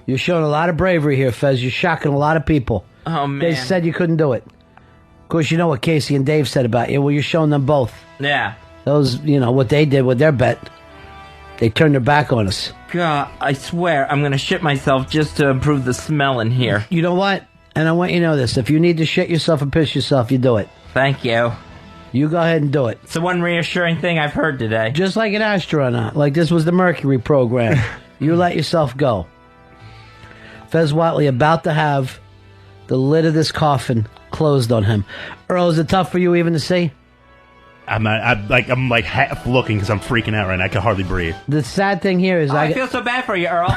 You're showing a lot of bravery here, Fez. You're shocking a lot of people. Oh, man. They said you couldn't do it. Of course, you know what Casey and Dave said about you. Well, you're showing them both. Yeah. Those, what they did with their bet. They turned their back on us. God, I swear I'm going to shit myself just to improve the smell in here. You know what? And I want you to know this. If you need to shit yourself and piss yourself, you do it. Thank you. You go ahead and do it. It's the one reassuring thing I've heard today. Just like an astronaut. Like this was the Mercury program. You let yourself go. Fez Whatley about to have the lid of this coffin closed on him. Earl, is it tough for you even to see? I'm half looking because I'm freaking out right now. I can hardly breathe. The sad thing here is I feel so bad for you, Earl.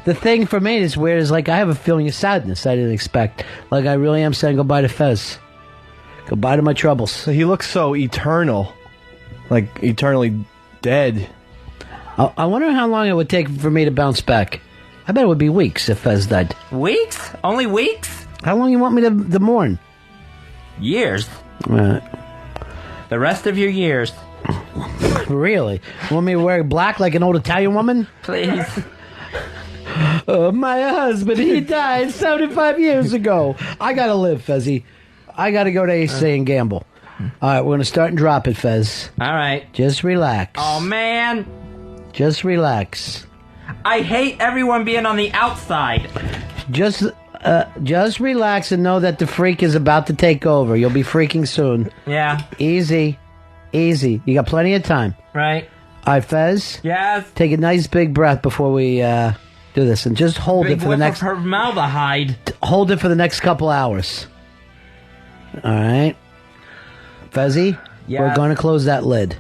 The thing for me that's weird is I have a feeling of sadness I didn't expect. Like I really am saying goodbye to Fez. Goodbye to my troubles. He looks so eternal. Like eternally dead. I wonder how long it would take for me to bounce back. I bet it would be weeks if Fez died. Weeks? Only weeks? How long you want me to mourn? Years. The rest of your years. Really? Want me to wear black like an old Italian woman? Please. My husband, he died 75 years ago. I gotta live, Fezzy. I gotta go to AC and gamble. Alright, we're gonna start and drop it, Fez. Alright. Just relax. Oh, man. Just relax. I hate everyone being on the outside. Just relax and know that the freak is about to take over. You'll be freaking soon. Yeah. Easy. You got plenty of time. Right. All right, Fez. Yes. Take a nice big breath before we do this, and just hold it for the next. Formaldehyde. Hold it for the next couple hours. All right, Fezzy. Yes. We're going to close that lid.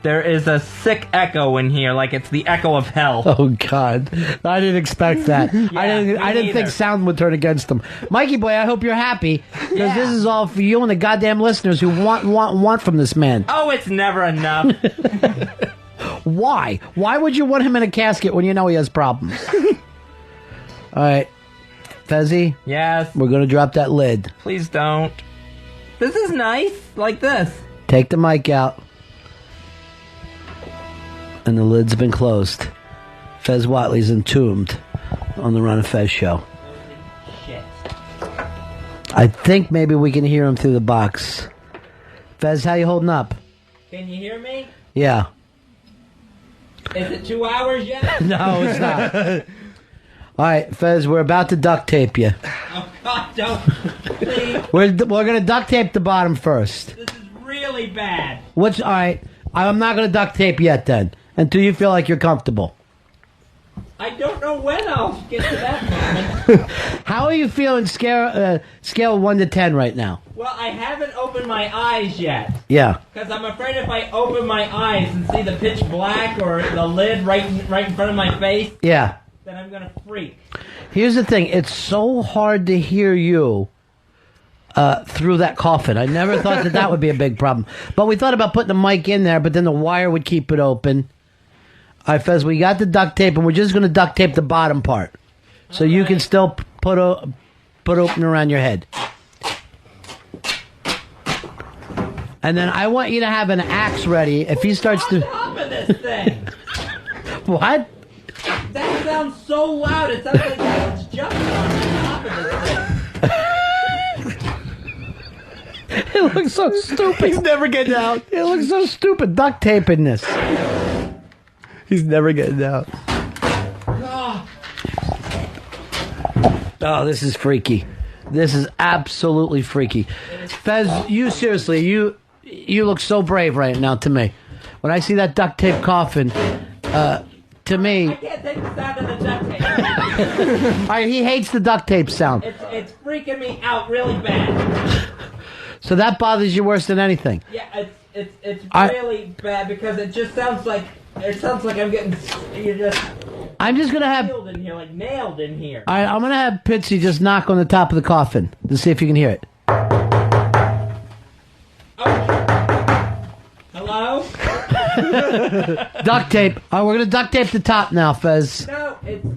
There is a sick echo in here, like it's the echo of hell. Oh God, I didn't expect that. I didn't think sound would turn against them. Mikey boy, I hope you're happy because this is all for you and the goddamn listeners who want from this man. Oh, it's never enough. Why? Why would you want him in a casket when you know he has problems? All right, Fezzy. Yes. We're gonna drop that lid. Please don't. This is nice, like this. Take the mic out. And the lid's been closed. Fez Whatley's entombed on the Ron and Fez show. Shit. I think maybe we can hear him through the box. Fez, how you holding up? Can you hear me? Yeah. Is it 2 hours yet? No, it's not. All right, Fez, we're about to duct tape you. Oh, God, don't. Please. We're going to duct tape the bottom first. This is really bad. All right, I'm not going to duct tape yet then. Until you feel like you're comfortable. I don't know when I'll get to that moment. How are you feeling scale 1 to 10 right now? Well, I haven't opened my eyes yet. Yeah. Because I'm afraid if I open my eyes and see the pitch black or the lid right in front of my face, yeah, then I'm going to freak. Here's the thing. It's so hard to hear you through that coffin. I never thought that would be a big problem. But we thought about putting the mic in there, but then the wire would keep it open. All right, Fez, we got the duct tape, and we're just going to duct tape the bottom part. So you can still put open around your head. And then I want you to have an axe ready. If he starts to... on top of this thing! What? That sounds so loud. It sounds like it's jumping on top of this thing. It looks so stupid. He's never getting out. It looks so stupid, duct taping this. He's never getting out. Oh, this is freaky. This is absolutely freaky. Fez, you seriously, you look so brave right now to me. When I see that duct tape coffin, to me... I can't take the sound of the duct tape. All right, he hates the duct tape sound. It's freaking me out really bad. So that bothers you worse than anything? Yeah, it's really bad because it just sounds like... It sounds like I'm getting... I'm just going to have... Nailed in here, like nailed in here. All right, I'm going to have Pitsy just knock on the top of the coffin to see if you can hear it. Oh. Hello? Duct tape. All right, we're going to duct tape the top now, Fez. No, it's...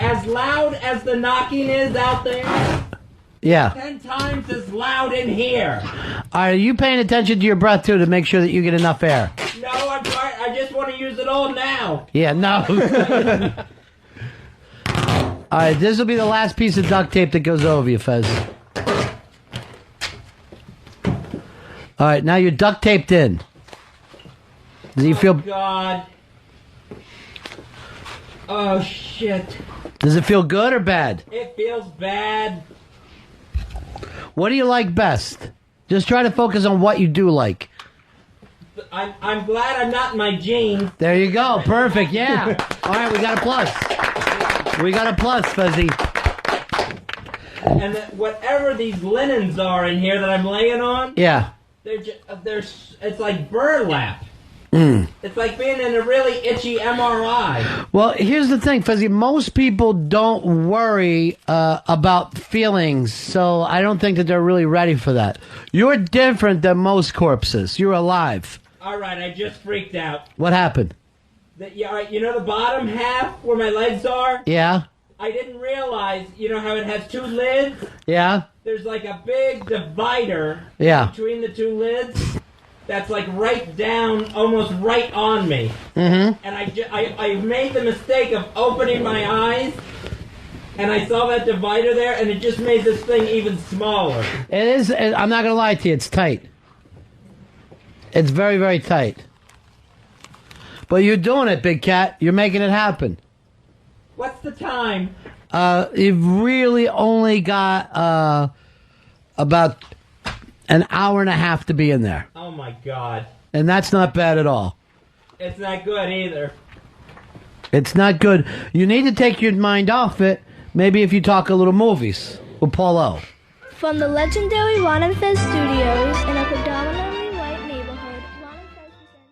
As loud as the knocking is out there... Yeah. 10 times as loud in here. Are you paying attention to your breath, too, to make sure that you get enough air? No, I'm trying. I just want to use covers it all now. Yeah, no. All right, this will be the last piece of duct tape that goes over you, Fez. All right, now you're duct taped in. Does he feel? God. Oh shit. Does it feel good or bad? It feels bad. What do you like best? Just try to focus on what you do like. I'm glad I'm not in my jeans. There you go. Perfect. Yeah. All right, we got a plus. We got a plus, Fuzzy. And that whatever these linens are in here that I'm laying on, Yeah. it's like burlap. Mm. It's like being in a really itchy MRI. Well, here's the thing, Fuzzy. Most people don't worry about feelings, so I don't think that they're really ready for that. You're different than most corpses. You're alive. All right, I just freaked out. What happened? All right, you know the bottom half where my legs are? Yeah? I didn't realize, you know how it has two lids? Yeah? There's like a big divider between the two lids that's like right down, almost right on me. Mm-hmm. And I made the mistake of opening my eyes, and I saw that divider there, and it just made this thing even smaller. It is. I'm not going to lie to you. It's tight. It's very, very tight. But you're doing it, Big Cat. You're making it happen. What's the time? You've really only got about an hour and a half to be in there. Oh my God. And that's not bad at all. It's not good either. It's not good. You need to take your mind off it. Maybe if you talk a little movies with Paul O. From the legendary Ron and Fez studios in a predominantly white neighborhood, Ron and Fez presents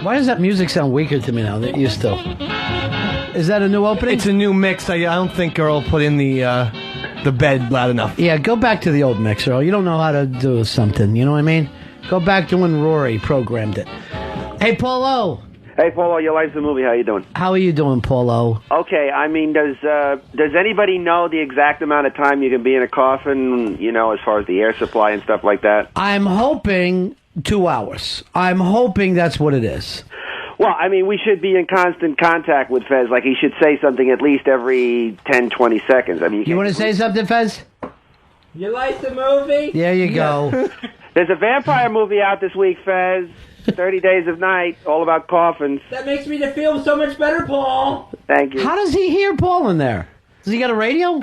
Why does that music sound weaker to me now than it used to? Is that a new opening? It's a new mix. I don't think Earl put in the bed loud enough. Yeah, go back to the old mix, Earl. You don't know how to do something. You know what I mean? Go back to when Rory programmed it. Hey, Paulo. Hey, Paulo, your life's a movie. How you doing? How are you doing, Paulo? Okay, I mean, does anybody know the exact amount of time you can be in a coffin, you know, as far as the air supply and stuff like that? I'm hoping 2 hours. I'm hoping that's what it is. Well, I mean, we should be in constant contact with Fez. Like, he should say something at least every 10, 20 seconds. I mean, you want to say something, Fez? You like the movie? There you go. There's a vampire movie out this week, Fez. 30 Days of Night, all about coffins. That makes me feel so much better, Paul. Thank you. How does he hear Paul in there? Does he got a radio?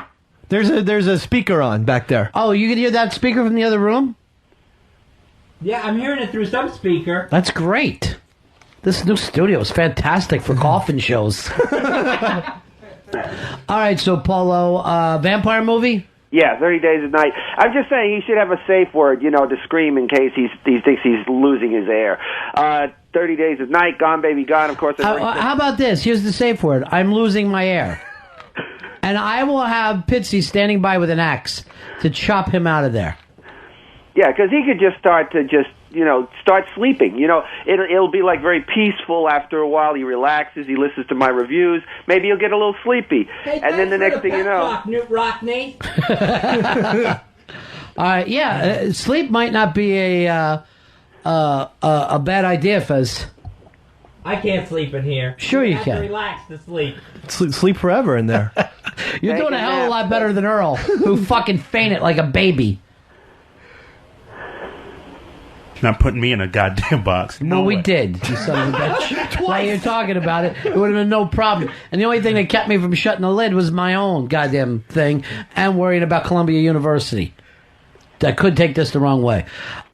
There's a speaker on back there. Oh, you can hear that speaker from the other room? Yeah, I'm hearing it through some speaker. That's great. This new studio is fantastic for coffin shows. All right, so Paulo, vampire movie? Yeah, 30 Days of Night. I'm just saying he should have a safe word, you know, to scream in case he thinks he's losing his air. 30 Days of Night, Gone Baby Gone, of course. How about this? Here's the safe word. I'm losing my air. And I will have Pitsy standing by with an axe to chop him out of there. Yeah, because he could just start sleeping. You know, it'll be like very peaceful after a while. He relaxes. He listens to my reviews. Maybe he'll get a little sleepy. Hey, and then the next thing you know... Talk, Newt Rockney. Sleep might not be a bad idea, Fez. I can't sleep in here. Sure you have can. To relax to sleep. Sleep forever in there. You're doing a hell of a lot better than Earl, who fucking fainted like a baby. Not putting me in a goddamn box. No we way. did, you son of a bitch. While you're talking about it, it would have been no problem. And the only thing that kept me from shutting the lid was my own goddamn thing and worrying about Columbia University. I could take this the wrong way.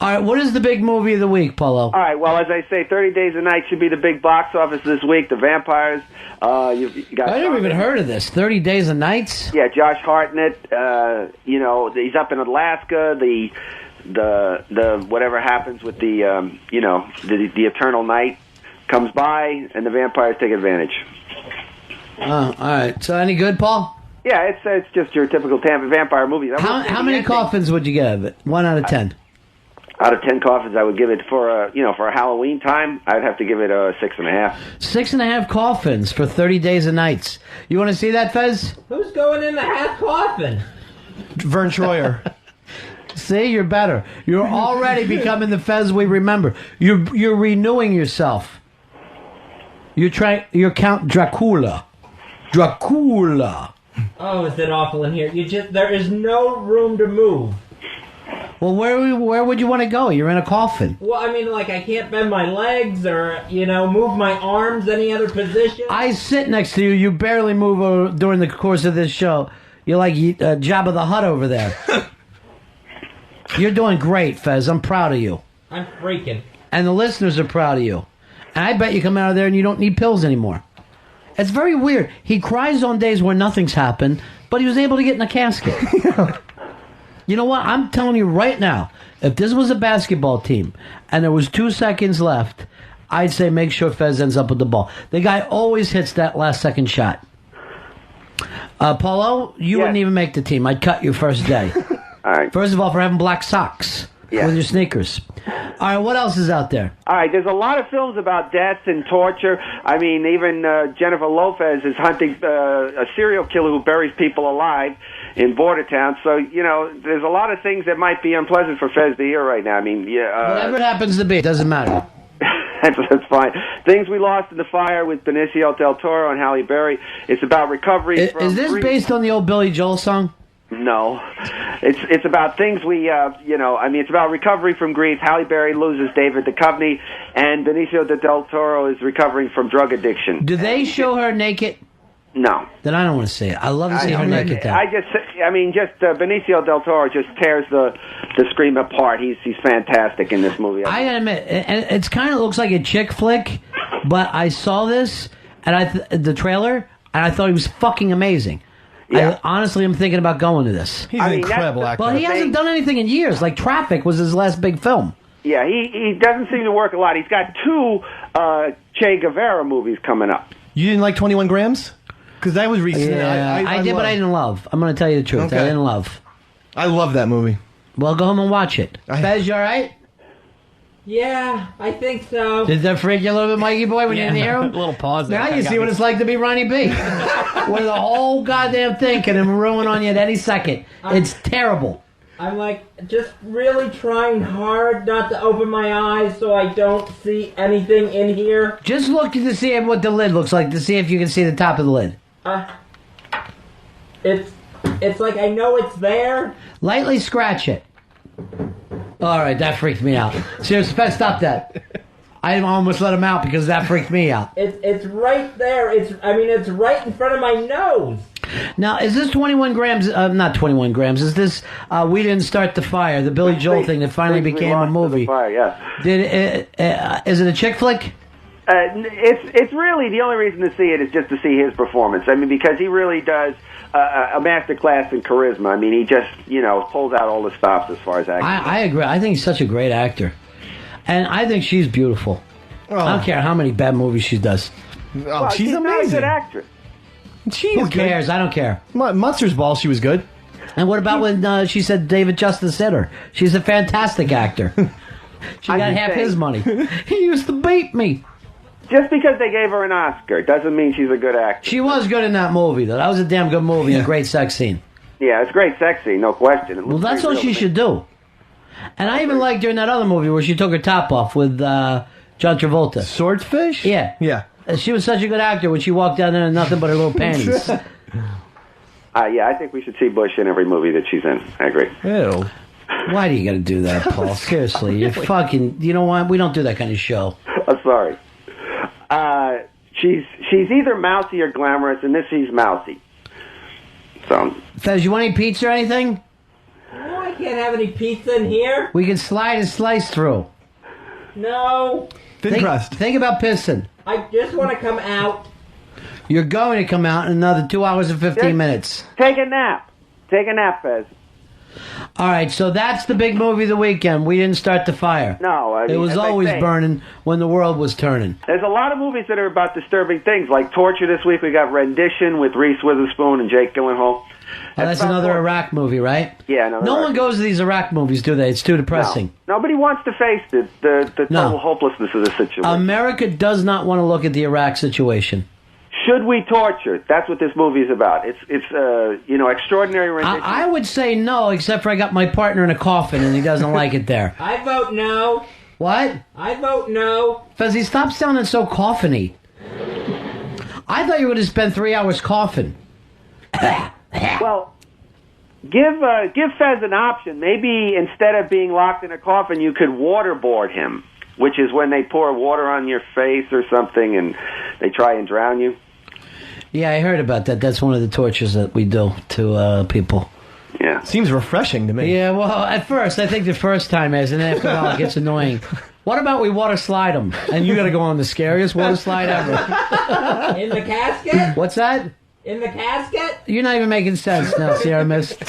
All right, what is the big movie of the week, Paulo? All right, well, as I say, 30 Days a Night should be the big box office this week. The Vampires. You got I never even heard of this. 30 Days and Nights? Yeah, Josh Hartnett. He's up in Alaska. The whatever happens with the eternal night comes by, and the vampires take advantage. All right. So any good, Paul? Yeah, it's just your typical Tampa vampire movie. How many coffins would you give it? 1 out of 10. Out of 10 coffins, I would give it for a Halloween time. I'd have to give it a 6.5. 6.5 coffins for 30 days and nights. You want to see that, Fez? Who's going in the half coffin? Vern Troyer. See, you're better. You're already becoming the Fez we remember. You're renewing yourself. You're Count Dracula. Dracula. Oh, is it awful in here? There is no room to move. Well, where would you want to go? You're in a coffin. Well, I mean, like, I can't bend my legs or, move my arms any other position. I sit next to you. You barely move during the course of this show. You're like Jabba the Hutt over there. You're doing great, Fez. I'm proud of you. I'm freaking. And the listeners are proud of you. And I bet you come out of there and you don't need pills anymore. It's very weird. He cries on days where nothing's happened, but he was able to get in a casket. You know what? I'm telling you right now, if this was a basketball team and there was 2 seconds left, I'd say make sure Fez ends up with the ball. The guy always hits that last second shot. Paulo, you wouldn't even make the team. I'd cut you first day. All right. First of all, for having black socks with your sneakers. All right, what else is out there? All right, there's a lot of films about death and torture. I mean, even Jennifer Lopez is hunting a serial killer who buries people alive in Bordertown. So, there's a lot of things that might be unpleasant for Fez to hear right now. I mean, whatever it happens to be, it doesn't matter. That's fine. Things We Lost in the Fire with Benicio del Toro and Halle Berry. It's about recovery from... Is this based on the old Billy Joel song? No. It's about things it's about recovery from grief. Halle Berry loses David Duchovny, and Benicio del Toro is recovering from drug addiction. Do they show her naked? No. Then I don't want to see it. I love to see her naked. Benicio del Toro just tears the scream apart. He's fantastic in this movie. I gotta admit, it's kind of looks like a chick flick, but I saw this and the trailer, and I thought he was fucking amazing. Yeah. Honestly, I'm thinking about going to this. He's an incredible actor. Well, he hasn't done anything in years. Like Traffic was his last big film. Yeah, he doesn't seem to work a lot. He's got 2 Che Guevara movies coming up. You didn't like 21 Grams? Because that was recent. Yeah, I did, but I didn't love. I'm going to tell you the truth. Okay. I didn't love. I love that movie. Well, go home and watch it. Fez, you all right? Yeah, I think so. Did that freak you a little bit, Mikey boy, when you didn't hear him? A little pause there. Now you see what it's like to be Ronnie B. Where the whole goddamn thing can ruin on you at any second. It's terrible. I'm like just really trying hard not to open my eyes so I don't see anything in here. Just look to see what the lid looks like to see if you can see the top of the lid. It's like I know it's there. Lightly scratch it. All right, that freaked me out. Seriously, Fez, stop that. I almost let him out because that freaked me out. It's right there. It's right in front of my nose. Now, is this 21 grams? Not 21 grams. Is this We Didn't Start the Fire, the Billy Joel thing that finally became a movie? Fire, yeah. Is it a chick flick? It's really the only reason to see it is just to see his performance. I mean, because he really does a master class in charisma. I mean, he just pulls out all the stops as far as acting. I agree. I think he's such a great actor, and I think she's beautiful. Oh. I don't care how many bad movies she does. Well, she's amazing. Not a good actress. Who cares? I don't care. Munster's Ball, she was good. And what about when she said David Justice hit her? She's a fantastic actor. She got half his money. He used to beat me. Just because they gave her an Oscar doesn't mean she's a good actress. She was good in that movie, though. That was a damn good movie and a great sex scene. Yeah, it's great sex scene, no question. Well, that's what she should do. And I even liked her in that other movie where she took her top off with John Travolta. Swordfish? Yeah. Yeah. She was such a good actor when she walked down there in nothing but her little panties. Yeah, I think we should see Bush in every movie that she's in. I agree. Ew. Why do you got to do that, Paul? Seriously, you're fucking... You know what? We don't do that kind of show. I'm sorry. She's either mousy or glamorous, and this she's mousy. So, Fez, you want any pizza or anything? No, I can't have any pizza in here. We can slide and slice through. No. Thin crust. Think about pissing. I just want to come out. You're going to come out in another 2 hours and 15 minutes. Take a nap. Take a nap, Fez. All right, so that's the big movie of the weekend. We didn't start the fire. No, I mean, It was as I always say, burning when the world was turning. There's a lot of movies that are about disturbing things, like Torture this week. We got Rendition with Reese Witherspoon and Jake Gyllenhaal. Oh, that's about another torture. Iraq movie, right? Yeah, another No Iraq one goes to these Iraq movies, do they? It's too depressing. No. Nobody wants to face the No. total hopelessness of the situation. America does not want to look at the Iraq situation. Should we torture? That's what this movie is about. It's extraordinary rendition. I would say no, except for I got my partner in a coffin and he doesn't like it there. I vote no. What? I vote no. Fezzy, stop sounding so coffin-y. I thought you were going to spend 3 hours coughing. Well, give Fez an option. Maybe instead of being locked in a coffin, you could waterboard him, which is when they pour water on your face or something and they try and drown you. Yeah, I heard about that. That's one of the tortures that we do to people. Yeah. Seems refreshing to me. Yeah, well, at first, I think the first time is, and then after a while it gets annoying. What about we water slide them? And you got to go on the scariest water slide ever. In the casket? What's that? In the casket? You're not even making sense now, Sierra Mist.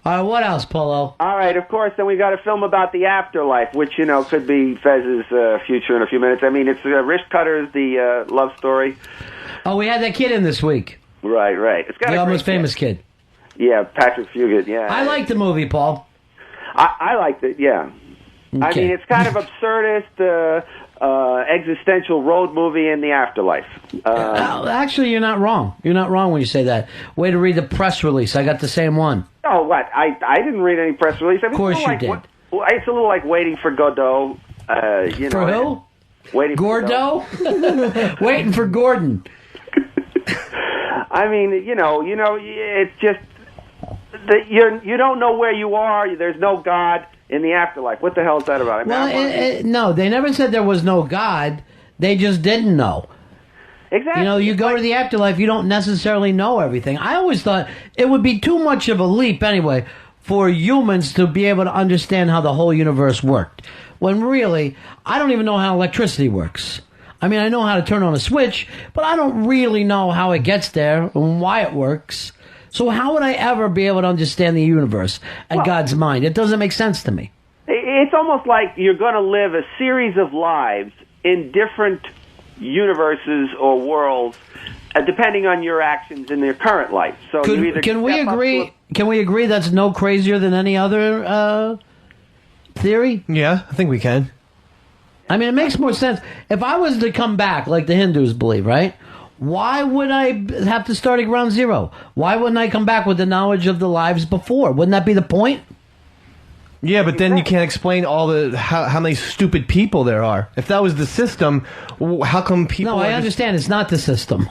All right, what else, Polo? All right, of course, then we got a film about the afterlife, which, could be Fez's future in a few minutes. I mean, it's Rich Cutter's The Love Story. Oh, we had that kid in this week. Right. It's got The a Almost great Famous kid. Yeah, Patrick Fugit, yeah. I liked the movie, Paul. I liked it, yeah. I Okay. mean, it's kind of absurdist, existential road movie in the afterlife. Actually, you're not wrong. You're not wrong when you say that. Way to read the press release. I got the same one. Oh, what? I didn't read any press release. I mean, Of course it's a little you like, it's a little like Waiting for Godot. For who? Waiting for Godot. Gordo? Waiting for Gordon. I mean, it's just that you don't know where you are. There's no God in the afterlife. What the hell is that about? I mean, No, they never said there was no God. They just didn't know. exactly. You go to the afterlife, you don't necessarily know everything. I always thought it would be too much of a leap anyway for humans to be able to understand how the whole universe worked. When really, I don't even know how electricity works. I mean, I know how to turn on a switch, but I don't really know how it gets there and why it works. So how would I ever be able to understand the universe and God's mind? It doesn't make sense to me. It's almost like you're going to live a series of lives in different universes or worlds, depending on your actions in your current life. So you either can we step up agree? to Can we agree that's no crazier than any other theory? Yeah, I think we can. I mean, it makes more sense. If I was to come back, like the Hindus believe, right? Why would I have to start at ground zero? Why wouldn't I come back with the knowledge of the lives before? Wouldn't that be the point? Yeah, but then you can't explain all the how many stupid people there are. If that was the system, how come people? No, I understand it's not the system.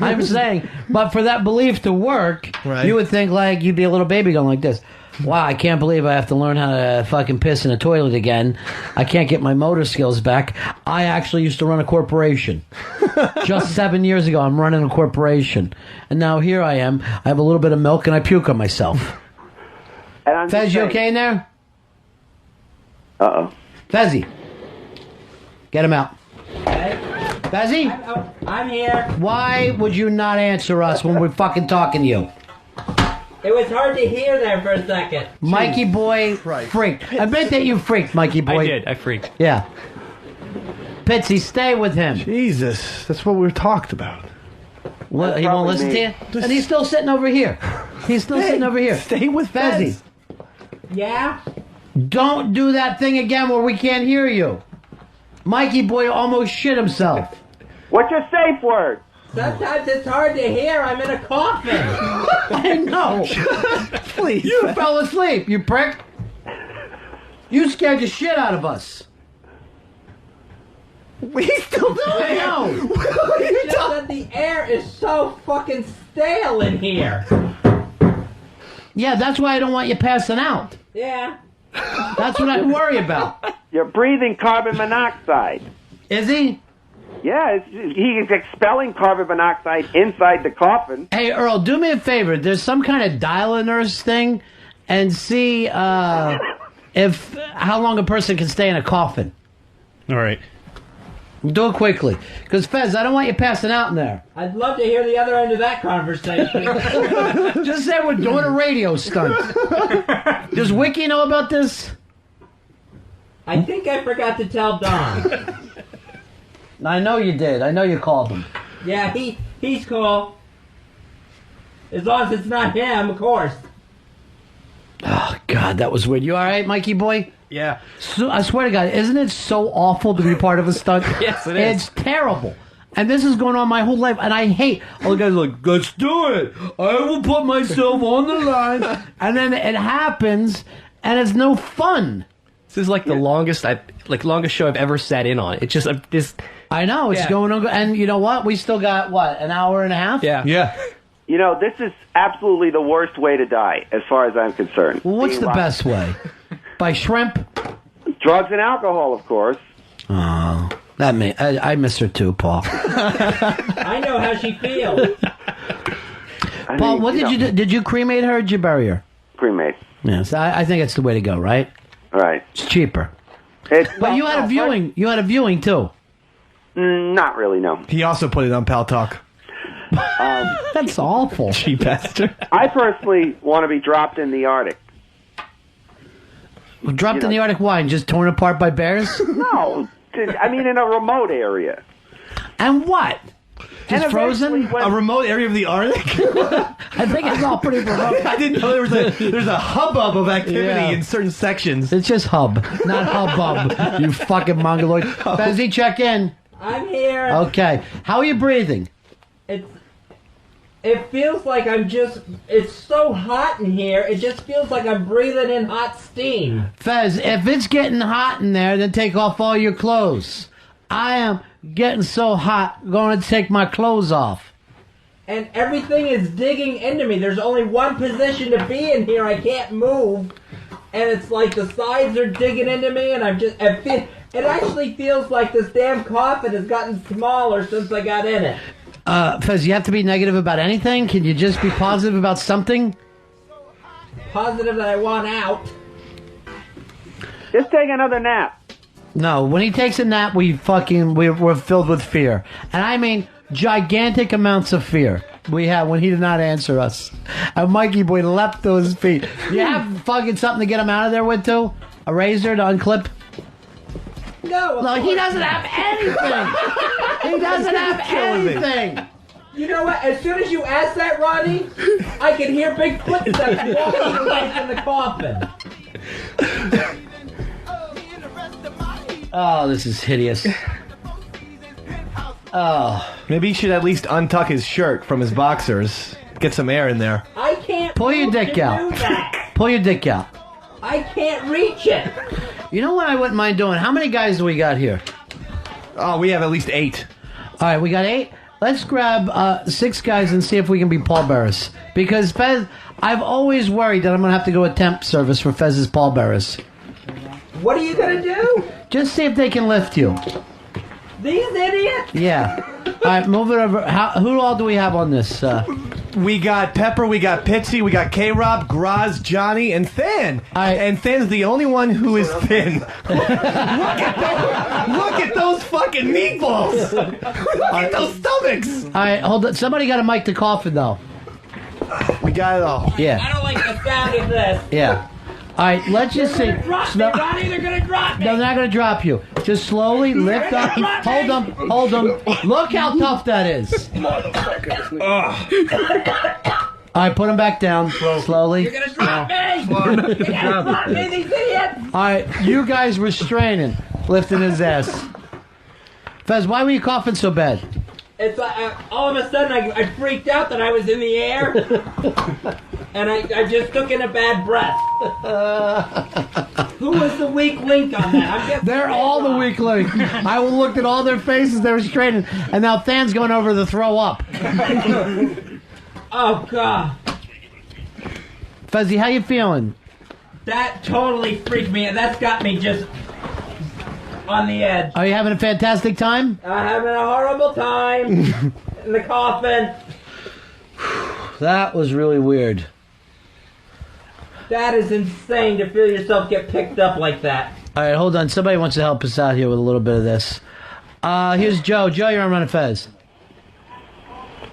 I'm saying, but for that belief to work, Right. you would think like you'd be a little baby going like this. Wow, I can't believe I have to learn how to fucking piss in a toilet again. I can't get my motor skills back. I actually used to run a corporation. Just 7 years ago, I'm running a corporation. And now here I am. I have a little bit of milk and I puke on myself. And I'm just Fez, you saying- okay in there? Uh-oh. Fezzy. Get him out. Okay. Fezzy, I'm here. why would you not answer us when we're fucking talking to you? It was hard to hear there for a second. Mikey boy freaked. I bet that you freaked, Mikey boy. I did. I freaked. Yeah. Pitsy, stay with him. Jesus, that's what we talked about. What, he won't probably listen me. to you? And he's still sitting over here. He's still sitting over here. Stay with Fezzy. Fez. Yeah? Don't do that thing again where we can't hear you. Mikey boy almost shit himself. What's your safe word? Sometimes it's hard to hear. I'm in a coffin. I know. Please. You fell asleep, you prick. You scared the shit out of us. We still do I it. know. It's just that the air is so fucking stale in here. Yeah, that's why I don't want you passing out. Yeah. That's what I worry about. You're breathing carbon monoxide. Is he? Yeah, he's expelling carbon monoxide inside the coffin. Hey, Earl, do me a favor. There's some kind of dial-a-nurse thing, and see if how long a person can stay in a coffin. All right. Do it quickly. Because, Fez, I don't want you passing out in there. I'd love to hear the other end of that conversation. Just say we're doing a radio stunt. Does Wiki know about this? I think I forgot to tell Don. I know you did. I know you called him. Yeah, he's cool. As long as it's not him, of course. Oh, God, that was weird. You all right, Mikey boy? Yeah. So, I swear to God, isn't it so awful to be part of a stunt? Yes, it is. It's terrible. And this is going on my whole life, and I hate all the guys are like, let's do it. I will put myself on the line. And then it happens, and it's no fun. This is like the longest show I've ever sat in on. It's just this. I know, it's going on. And you know what? We still got, what, an hour and a half? Yeah. Yeah. You know, this is absolutely the worst way to die, as far as I'm concerned. Well, what's Being the locked- best way? By shrimp? Drugs and alcohol, of course. Oh, I miss her too, Paul. I know how she feels. Paul, what did you do? Did you cremate her or did you bury her? Cremate. Yes, I think it's the way to go, right? All right. It's cheaper. But But you had a viewing. You had a viewing too. Not really, no. He also put it on Pal Talk. That's awful. Cheap bastard. I personally want to be dropped in the Arctic. Dropped in the Arctic wine, just torn apart by bears? No, I mean in a remote area. And what? And Just frozen? eventually when- A remote area of the Arctic? I think it's all pretty remote. I didn't know there's a hubbub of activity Yeah. in certain sections. It's just hub, not hubbub. You fucking mongoloid. Bezzy, check in. I'm here. Okay. How are you breathing? It feels like it's so hot in here, it just feels like I'm breathing in hot steam. Fez, if it's getting hot in there, then take off all your clothes. I am getting so hot, going to take my clothes off. And everything is digging into me. There's only one position to be in here. I can't move. And it's like the sides are digging into me, and it actually feels like this damn coffin has gotten smaller since I got in it. Fez, you have to be negative about anything? Can you just be positive about something? Positive that I want out. Just take another nap. No, when he takes a nap, we're filled with fear. And I mean gigantic amounts of fear we had when he did not answer us. And Mikey boy leapt to his feet. You have fucking something to get him out of there with, too? A razor to unclip? No, He doesn't have anything. He doesn't have anything. You know what? As soon as you asked that, Ronnie, I could hear big footsteps walking away from the coffin. Oh, this is hideous. Oh. Maybe he should at least untuck his shirt from his boxers. Get some air in there. I can't. Pull your move dick to out. do that. Pull your dick out. I can't reach it. You know what I wouldn't mind doing? How many guys do we got here? Oh, we have at least 8. All right, we got 8. Let's grab 6 guys and see if we can be pallbearers. Because Fez, I've always worried that I'm going to have to go with temp service for Fez's pallbearers. What are you gonna do? Just see if they can lift you. These idiots? Yeah. All right, move it over. Who all do we have on this? We got Pepper, we got Pitsy, we got K-Rob, Graz, Johnny, and Than. And Than's the only one who is thin. Look at those fucking meatballs. Look at those stomachs. All right, hold on. Somebody got a mic to Coffin, though. We got it all. Yeah. I don't like the sound of this. Yeah. All right, let's just see. They're gonna drop me, Ronnie. They're gonna drop me. No, they're not going to drop you. Just slowly lift up. Hold them. Hold them. Look how tough that is. All right, put them back down. Slowly. You're gonna drop me. You're gonna drop me, these idiots. All right, you guys were straining, lifting his ass. Fez, why were you coughing so bad? It's all of a sudden I freaked out that I was in the air, and I just took in a bad breath. Who was the weak link on that? They're all the weak link. I looked at all their faces, they were straining, and now Than's going over to throw up. Oh, God. Fezzy, how you feeling? That totally freaked me, and that's got me just on the edge. Are you having a fantastic time? I'm having a horrible time in the coffin. That was really weird. That is insane to feel yourself get picked up like that. All right, hold on. Somebody wants to help us out here with a little bit of this. Here's Joe. Joe, you're on Run of Fez.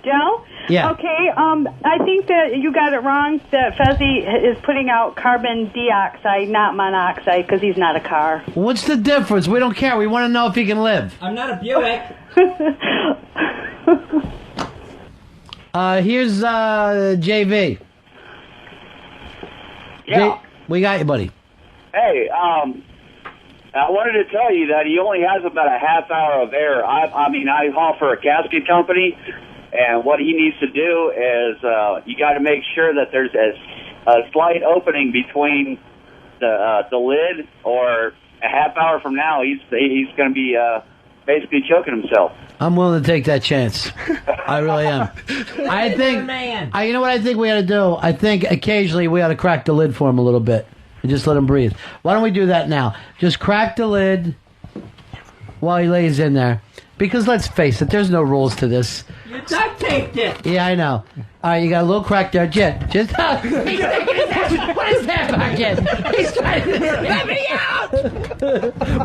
Joe? Yeah. Okay, I think that you got it wrong that Fezzy is putting out carbon dioxide, not monoxide, because he's not a car. What's the difference? We don't care. We want to know if he can live. I'm not a Buick. Here's JV. Yeah. We got you, buddy. Hey, I wanted to tell you that he only has about a half hour of air. I mean, I haul for a casket company, and what he needs to do is you got to make sure that there's a slight opening between the lid, or a half hour from now, he's going to be basically choking himself. I'm willing to take that chance. I really am. I think, you know what I think we ought to do? I think occasionally we ought to crack the lid for him a little bit and just let him breathe. Why don't we do that now? Just crack the lid while he lays in there. Because let's face it, there's no rules to this. You duct taped it. Yeah, I know. All right, you got a little crack there. Just he's taking his ass. Put his hand back in. He's trying to let me out.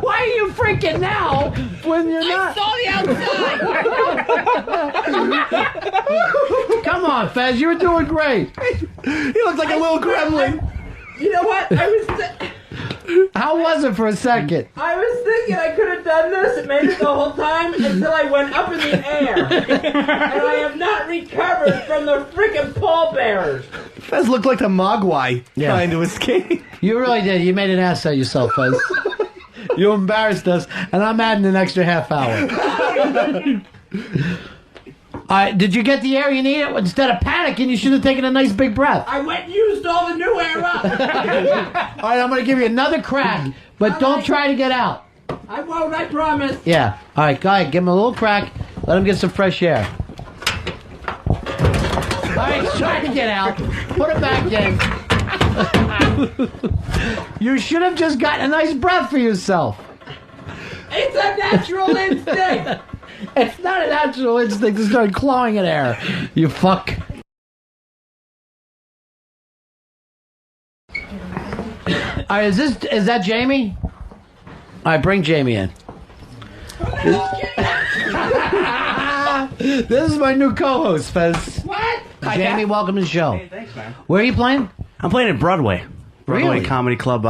Why are you freaking now when you're not? I saw the outside. Come on, Fez, you were doing great. He looked like a little gremlin. You know what? How was it for a second? I was thinking I could have done this and made it the whole time until I went up in the air. And I have not recovered from the freaking pallbearers. Fez looked like the Mogwai trying to escape. You really did. You made an ass out of yourself, Fez. You embarrassed us, and I'm adding an extra half hour. All right, did you get the air you needed? Instead of panicking, you should have taken a nice big breath. I went and used all the new air up. All right, I'm going to give you another crack, but don't try to get out. I won't, I promise. Yeah. All right, go ahead. Give him a little crack. Let him get some fresh air. All right, he's trying to get out. Put it back in. You should have just gotten a nice breath for yourself. It's a natural instinct. It's not a natural instinct to start clawing at air. You fuck. All right, is that Jamie? All right, bring Jamie in. This is my new co-host, Fez. What? Jamie, welcome to the show. Hey, thanks, man. Where are you playing? I'm playing at Broadway. Really? Comedy Club.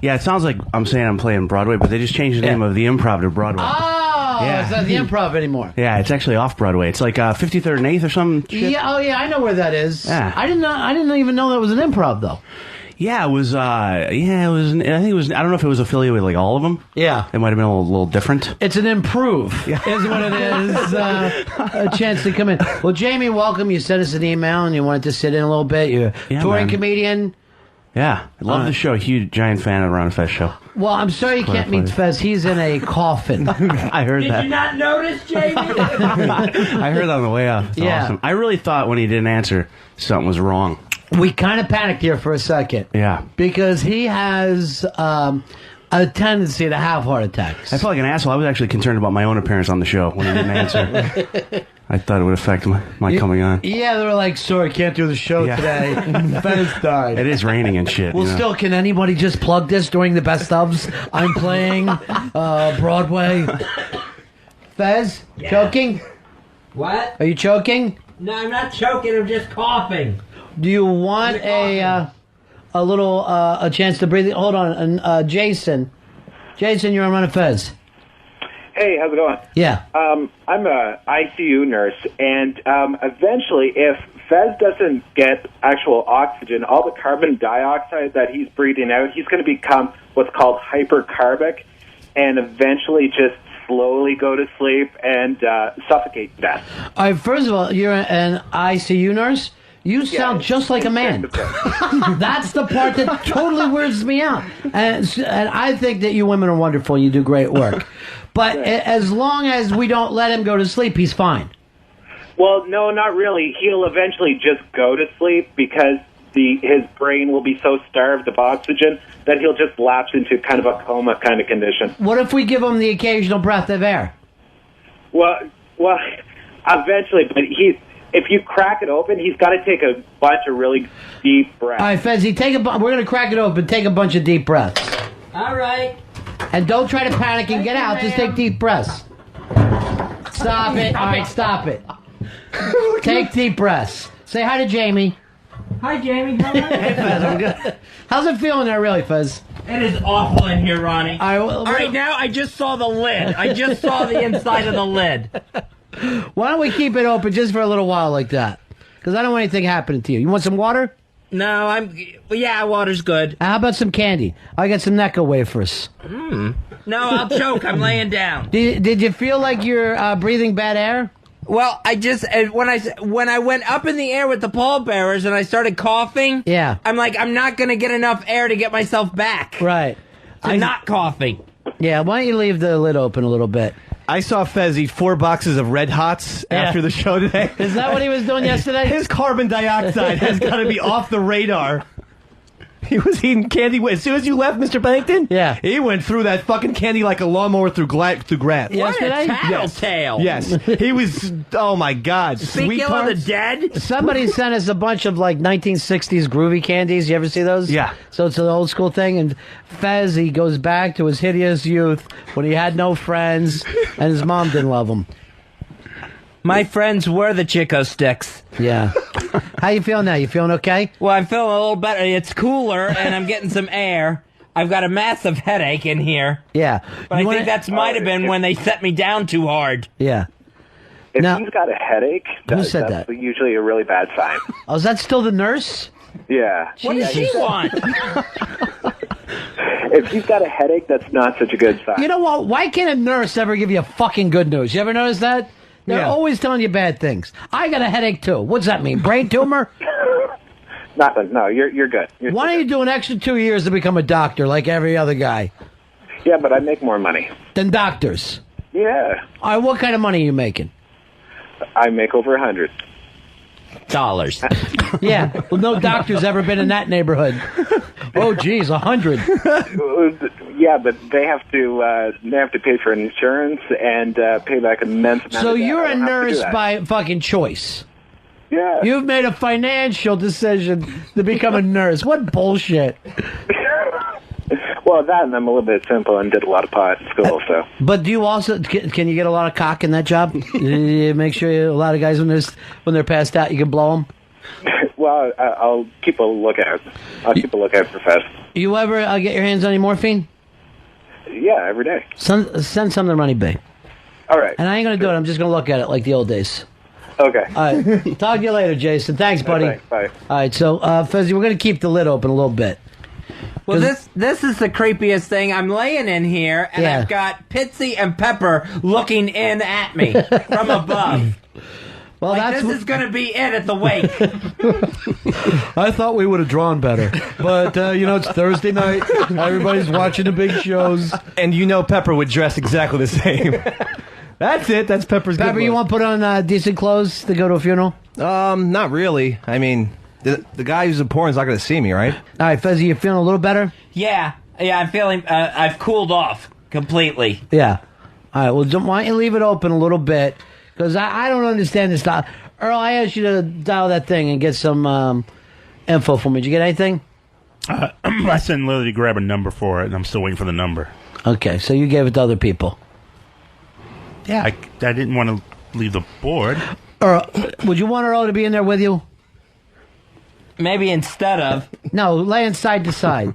Yeah, it sounds like I'm saying I'm playing Broadway, but they just changed the name of the Improv to Broadway. Oh, Yeah. it's not the Improv anymore. Yeah, it's actually off Broadway. It's like 53rd and 8th or some shit. Yeah, oh yeah, I know where that is. Yeah. I didn't even know that was an Improv though. Yeah, it was. I think it was. I don't know if it was affiliated with like all of them. Yeah. It might have been a little different. It's an improve, is what it is. A chance to come in. Well, Jamie, welcome. You sent us an email and you wanted to sit in a little bit. You're a touring comedian. Yeah, I love the show. Huge, giant fan of Ron Fest show. Well, I'm sorry you can't meet Fez. He's in a coffin. I heard that. Did you not notice, Jamie? I heard that on the way up. It's awesome. I really thought when he didn't answer, something was wrong. We kind of panicked here for a second. Yeah. Because he has a tendency to have heart attacks. I felt like an asshole. I was actually concerned about my own appearance on the show when he didn't answer. I thought it would affect my coming on. Yeah, they were like, sorry, can't do the show today. Fez died. It is raining and shit. Well, still, can anybody just plug this during the best ofs? I'm playing Broadway. Fez, choking? What? Are you choking? No, I'm not choking. I'm just coughing. Do you want a little a chance to breathe? Hold on, Jason. Jason, you're on Run of Fez. Hey, how's it going? Yeah. I'm a ICU nurse, and eventually, if Fez doesn't get actual oxygen, all the carbon dioxide that he's breathing out, he's going to become what's called hypercarbic, and eventually just slowly go to sleep and suffocate to death. All right, first of all, you're an ICU nurse. You sound just like a man. That's the part that totally weirds me out. And I think that you women are wonderful. You do great work. But as long as we don't let him go to sleep, he's fine. Well, no, not really. He'll eventually just go to sleep because his brain will be so starved of oxygen that he'll just lapse into kind of a coma kind of condition. What if we give him the occasional breath of air? Well, eventually, but if you crack it open, he's got to take a bunch of really deep breaths. All right, Fezzy, we're going to crack it open. Take a bunch of deep breaths. All right. And don't try to panic and get out. Just take deep breaths. Stop it. All right, stop it. Take deep breaths. Say hi to Jamie. Hi, Jamie. How are you? How's it feeling there, really, Fez? It is awful in here, Ronnie. All right, now I just saw the lid. I just saw the inside of the lid. Why don't we keep it open just for a little while like that? Because I don't want anything happening to you. You want some water? No, yeah, water's good. How about some candy? I got some Necco wafers. No, I'll choke. I'm laying down. Did you feel like you're breathing bad air? Well, I just when I went up in the air with the pallbearers and I started coughing. Yeah. I'm like, I'm not gonna get enough air to get myself back. Right. I'm not coughing. Yeah. Why don't you leave the lid open a little bit? I saw Fez eat 4 boxes of Red Hots after the show today. Is that what he was doing yesterday? His carbon dioxide has got to be off the radar. He was eating candy as soon as you left, Mr. Bennington. Yeah, he went through that fucking candy like a lawnmower through grass. Yesterday? What a tattletale. Yes, he was. Oh my God, Speaking of the dead, somebody sent us a bunch of like 1960s groovy candies. You ever see those? Yeah. So it's an old school thing, and Fez, he goes back to his hideous youth when he had no friends and his mom didn't love him. My friends were the Chico sticks. Yeah. How you feeling now? You feeling okay? Well, I'm feeling a little better. It's cooler, and I'm getting some air. I've got a massive headache in here. Yeah. But I think that might have been when they set me down too hard. Yeah. If he's got a headache, who said that's usually a really bad sign. Oh, is that still the nurse? Yeah. What does she want? If he's got a headache, that's not such a good sign. You know what? Why can't a nurse ever give you fucking good news? You ever notice that? They're always telling you bad things. I got a headache too. What's that mean? Brain tumor? Nothing. No, you're good. Why don't you do an extra 2 years to become a doctor like every other guy? Yeah, but I make more money than doctors. Yeah. All right, what kind of money are you making? I make over $100. Yeah. Well, no doctor's ever been in that neighborhood. Oh, geez, 100. Yeah, but they have to pay for insurance and pay back an immense amount. So of debt. you're I a don't have to do nurse that. by fucking choice. Yeah. You've made a financial decision to become a nurse. What bullshit. Well, that and I'm a little bit simple and did a lot of pot in school, so. But do you also, can you get a lot of cock in that job? You make sure a lot of guys, when they're passed out, you can blow them? Well, I'll keep a lookout. I'll keep a lookout for Fez. You ever get your hands on any morphine? Yeah, every day. Send some to Ronnie B. All right. And I ain't going to do it. I'm just going to look at it like the old days. Okay. All right. Talk to you later, Jason. Thanks, buddy. Thanks. Bye. All right. So, Fezzy, we're going to keep the lid open a little bit. Well, this is the creepiest thing. I'm laying in here, and I've got Pitsy and Pepper looking in at me from above. Well, this is going to be it at the wake. I thought we would have drawn better. But, it's Thursday night. Everybody's watching the big shows. And Pepper would dress exactly the same. That's it. That's Pepper's good Pepper, you look. want to put on decent clothes to go to a funeral? Not really. I mean, the guy who's important is not going to see me, right? All right, Fezzy, you feeling a little better? Yeah, I'm feeling, I've cooled off completely. Yeah. All right, well, why don't you leave it open a little bit? Because I don't understand this. Earl, I asked you to dial that thing and get some info for me. Did you get anything? I sent Lily to grab a number for it, and I'm still waiting for the number. Okay, so you gave it to other people. Yeah. I didn't want to leave the board. Earl, would you want Earl to be in there with you? Maybe instead of. No, laying side to side.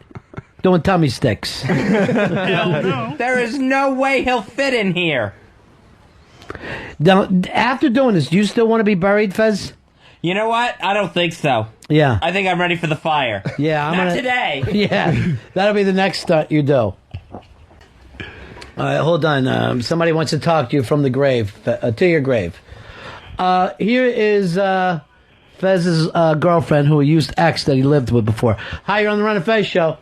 Doing tummy sticks. Hell no. There is no way he'll fit in here. Now, after doing this, do you still want to be buried, Fez? You know what? I don't think so. Yeah. I think I'm ready for the fire. Yeah, Not today. Yeah, that'll be the next stunt you do. All right, hold on. Somebody wants to talk to you from the grave, to your grave. Here is Fez's girlfriend who used X that he lived with before. Hi, you're on the Run of Fez show.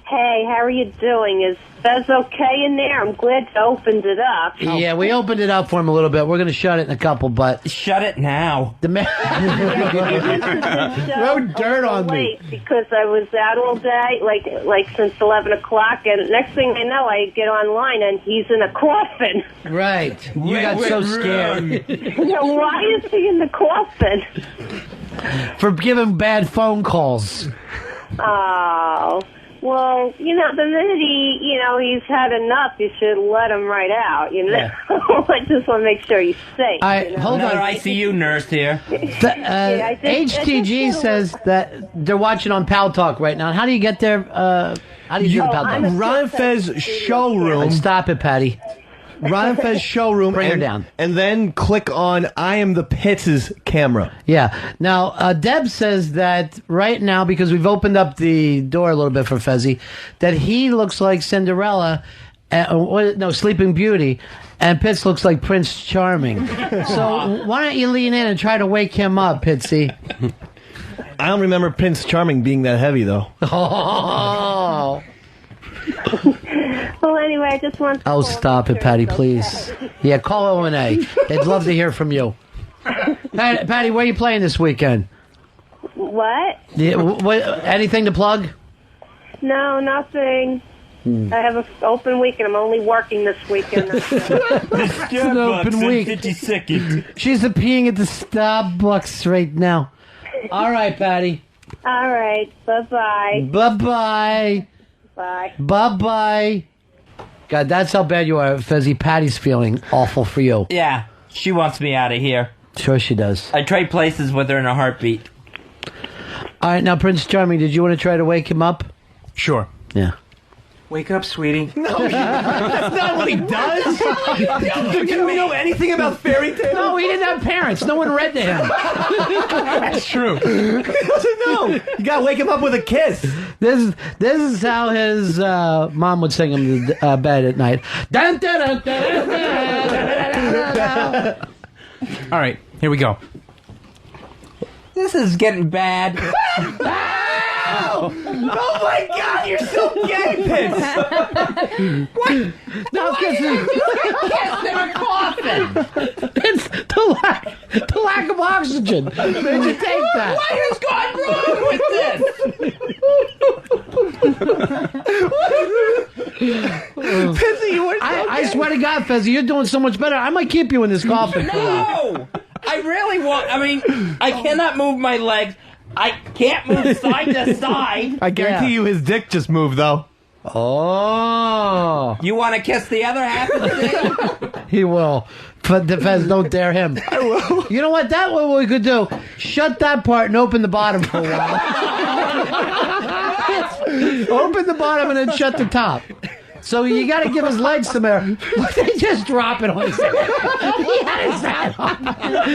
Hey, how are you doing? Is Fez okay in there? I'm glad you opened it up. Yeah, we opened it up for him a little bit. We're going to shut it in a couple, but... Shut it now. The man... Throw dirt on me. Because I was out all day, like since 11 o'clock, and next thing I know, I get online, and he's in a coffin. Right. You got so scared. Why is he in the coffin? For giving bad phone calls. Oh... Well, the minute he's had enough, you should let him right out, Yeah. I just want to make sure he's safe. All right, hold on. Another ICU nurse here. HTG says that they're watching on Pal Talk right now. How do you get there? How do you do the Pal Talk? Ron Fez showroom. Stop it, Patty. Ron Fez showroom. Bring her down. And then click on I Am the Pitts' camera. Yeah. Now, Deb says that right now, because we've opened up the door a little bit for Fezzy, that he looks like Cinderella, Sleeping Beauty, and Pitts looks like Prince Charming. So why don't you lean in and try to wake him up, Pitsy? I don't remember Prince Charming being that heavy, though. Oh. Well, anyway, I just want to... Oh, stop it, Patty, please. Yeah, call O&A. They'd love to hear from you. Patty, where are you playing this weekend? What? Yeah, anything to plug? No, nothing. I have an open week, and I'm only working this weekend. It's an open week. She's peeing at the Starbucks right now. All right, Patty. All right. Bye-bye. Bye-bye. Bye. Bye-bye. God, that's how bad you are, Fezzy. Patty's feeling awful for you. Yeah, she wants me out of here. Sure she does. I trade places with her in a heartbeat. All right, now, Prince Charming, did you want to try to wake him up? Sure. Yeah. Wake up, sweetie. No, that's not what he does. Do you know anything about fairy tales? No, he didn't have parents. No one read to him. That's true. He doesn't know. You gotta wake him up with a kiss. This is how his mom would sing him to bed at night. Dun, dun, dun, dun, dun, dun. All right, here we go. This is getting bad. Oh my God, you're so gay, Pitts. What? No, kiss in a coffin. It's the lack of oxygen. Where'd you take that? What has gone wrong with this? Pitsy, I swear to God, Fezzy, you're doing so much better. I might keep you in this coffin. No! I really want... I mean, I cannot move my legs. I can't move side to side. I guarantee you his dick just moved, though. Oh. You want to kiss the other half of the dick? He will. But the Fez, don't dare him. I will. You know what? That what we could do. Shut that part and open the bottom for a while. Open the bottom and then shut the top. So you got to give his legs some air. They just drop it on his head. He had his head up.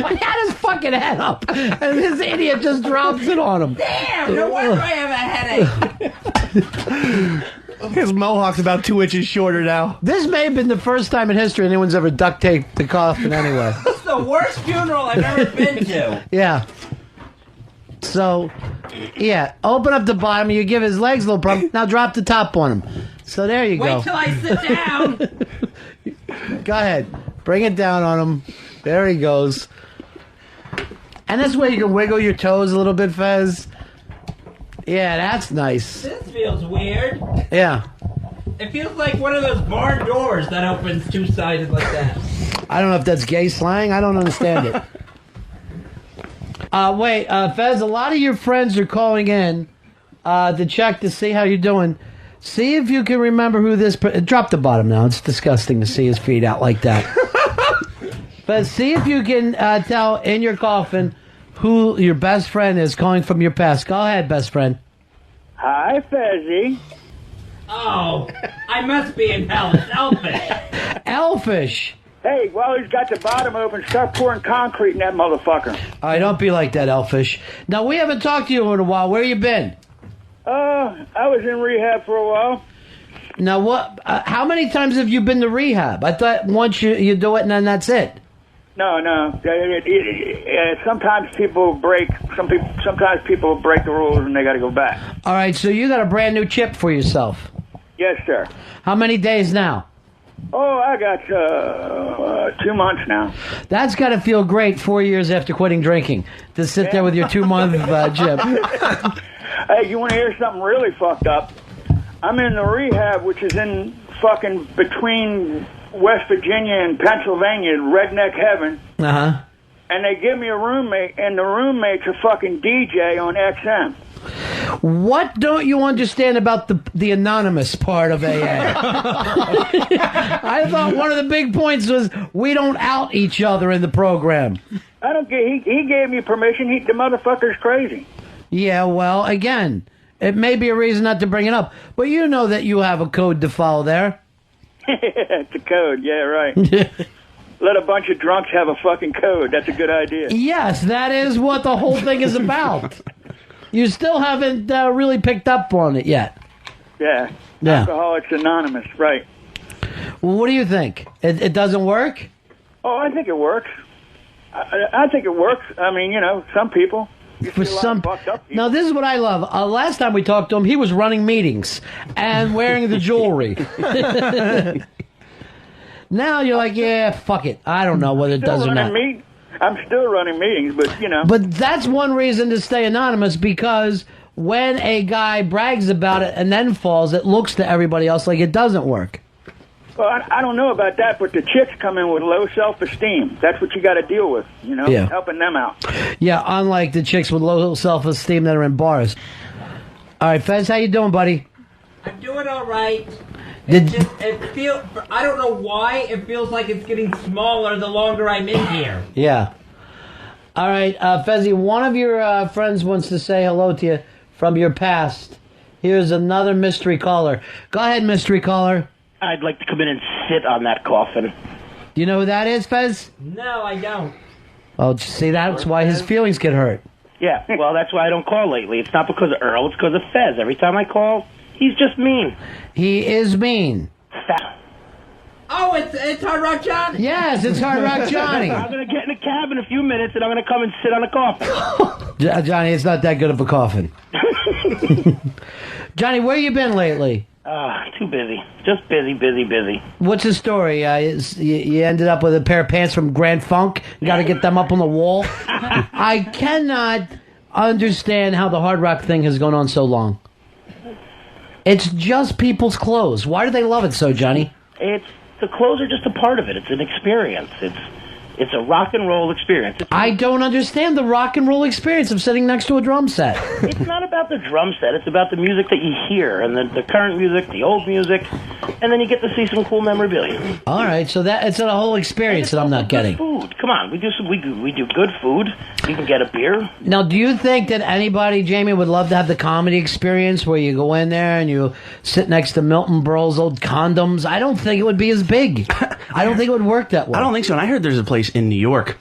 He had his fucking head up. And this idiot just drops it on him. Damn, no wonder I have a headache. His mohawk's about 2 inches shorter now. This may have been the first time in history anyone's ever duct taped the coffin anyway. It's the worst funeral I've ever been to. Yeah. So, yeah, open up the bottom. You give his legs a little problem. Now drop the top on him. So there you go. Wait till I sit down. Go ahead. Bring it down on him. There he goes. And this way you can wiggle your toes a little bit, Fez. Yeah, that's nice. This feels weird. Yeah. It feels like one of those barn doors that opens two-sided like that. I don't know if that's gay slang. I don't understand it. Wait, Fez, a lot of your friends are calling in to check to see how you're doing. See if you can remember who this... Drop the bottom now. It's disgusting to see his feet out like that. But see if you can tell in your coffin who your best friend is calling from your past. Go ahead, best friend. Hi, Fezzy. Oh, I must be in hell. It's Elfish. Elfish. Hey, while he's got the bottom open, start pouring concrete in that motherfucker. All right, don't be like that, Elfish. Now, we haven't talked to you in a while. Where you been? I was in rehab for a while. Now, what? How many times have you been to rehab? I thought once you do it and then that's it. No. Sometimes people break. Sometimes people break the rules and they got to go back. All right, so you got a brand new chip for yourself. Yes, sir. How many days now? Oh, I got 2 months now. That's got to feel great 4 years after quitting drinking. To sit there with your 2-month chip. Hey, you want to hear something really fucked up? I'm in the rehab, which is in fucking between West Virginia and Pennsylvania, redneck heaven. Uh-huh. And they give me a roommate, and the roommate's a fucking DJ on XM. What don't you understand about the anonymous part of AA? I thought one of the big points was we don't out each other in the program. I don't get. He gave me permission. The motherfucker's crazy. Yeah, well, again, it may be a reason not to bring it up, but you know that you have a code to follow there. It's a code. Yeah, right. Let a bunch of drunks have a fucking code. That's a good idea. Yes, that is what the whole thing is about. You still haven't really picked up on it yet. Yeah. Alcoholics Anonymous, right. Well, what do you think? It doesn't work? Oh, I think it works. I think it works. I mean, some people. For some, now this is what I love. Last time we talked to him, he was running meetings and wearing the jewelry. Now you're like, yeah, fuck it. I don't know whether it does or not. I'm still running meetings, but But that's one reason to stay anonymous, because when a guy brags about it and then falls, it looks to everybody else like it doesn't work. Well, I don't know about that, but the chicks come in with low self-esteem. That's what you got to deal with, Yeah. helping them out. Yeah, unlike the chicks with low self-esteem that are in bars. All right, Fez, how you doing, buddy? I'm doing all right. I don't know why it feels like it's getting smaller the longer I'm in here. Yeah. All right, Fezzy, one of your friends wants to say hello to you from your past. Here's another mystery caller. Go ahead, mystery caller. I'd like to come in and sit on that coffin. Do you know who that is, Fez? No, I don't. Oh, see, that's why his feelings get hurt. Yeah, well, that's why I don't call lately. It's not because of Earl, it's because of Fez. Every time I call, he's just mean. He is mean. Oh, it's Hard Rock Johnny? Yes, it's Hard Rock Johnny. I'm going to get in a cab in a few minutes, and I'm going to come and sit on a coffin. Johnny, it's not that good of a coffin. Johnny, where you been lately? Too busy. Just busy. What's the story? You ended up with a pair of pants from Grand Funk. You got to get them up on the wall. I cannot understand how the Hard Rock thing has gone on so long. It's just people's clothes. Why do they love it so, Johnny? The clothes are just a part of it. It's an experience. It's a rock and roll experience. I don't understand the rock and roll experience of sitting next to a drum set. It's not about the drum set. It's about the music that you hear, and the current music, the old music, and then you get to see some cool memorabilia. All right, so it's a whole experience that I'm not getting. Food. Come on, we do good food. You can get a beer. Now, do you think that anybody, Jamie, would love to have the comedy experience where you go in there and you sit next to Milton Berle's old condoms? I don't think it would be as big. I don't think it would work that way. I don't think so. And I heard there's a place in New York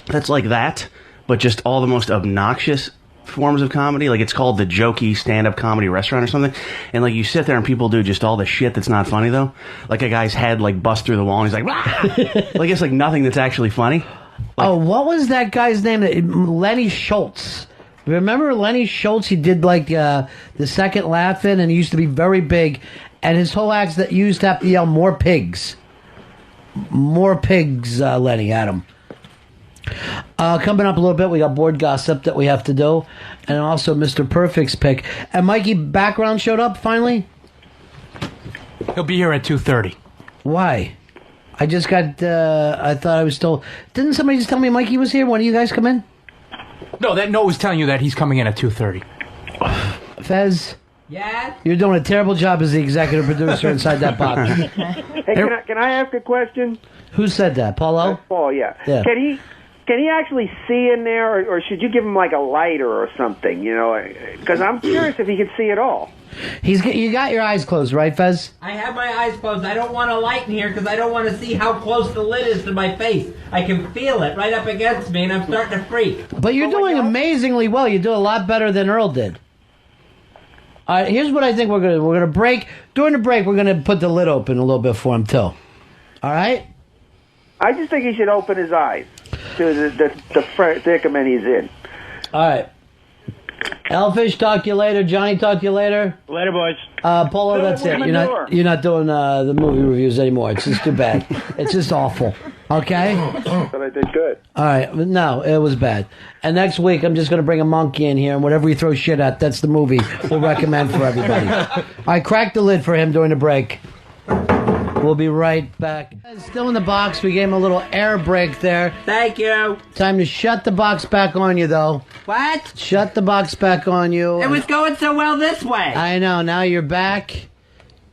that's like that, but just all the most obnoxious forms of comedy. Like, it's called the Jokey Stand-Up Comedy Restaurant or something. And like, you sit there and people do just all the shit that's not funny though. Like a guy's head like busts through the wall and he's like, "Wah!" Like it's like nothing that's actually funny. Like, what was that guy's name? Lenny Schultz. Remember Lenny Schultz? He did like the second Laugh-In, and he used to be very big. And his whole act's that you used to have to yell, "More pigs." More pigs, Lenny, Adam. Coming up a little bit, we got board gossip that we have to do, and also Mr. Perfect's pick. And Mikey Background showed up finally? He'll be here at 2:30. Why? I just got, I thought I was told. Didn't somebody just tell me Mikey was here? One of you guys come in? No, that note was telling you that he's coming in at 2:30. Fez? Yeah? You're doing a terrible job as the executive producer inside that box. Hey, can I ask a question? Who said that? Paulo? Paul, yeah. Yeah. Can he actually see in there, or should you give him like a lighter or something? Because I'm curious if he can see at all. You got your eyes closed, right, Fez? I have my eyes closed. I don't want a light in here because I don't want to see how close the lid is to my face. I can feel it right up against me, and I'm starting to freak. But you're doing amazingly well. You do a lot better than Earl did. All right, here's what I think we're gonna break. During the break, we're gonna put the lid open a little bit for him too. All right. I just think he should open his eyes to the predicament he's in. All right. Elfish, talk to you later. Johnny, talk to you later. Later, boys. Polo, that's it. You're not doing the movie reviews anymore. It's just too bad. It's just awful. Okay? But I did good. All right. No, it was bad. And next week, I'm just going to bring a monkey in here, and whatever we throw shit at, that's the movie we'll recommend for everybody. I cracked the lid for him during the break. We'll be right back. Still in the box. We gave him a little air break there. Thank you. Time to shut the box back on you, though. What? Shut the box back on you. It was going so well this way. I know. Now you're back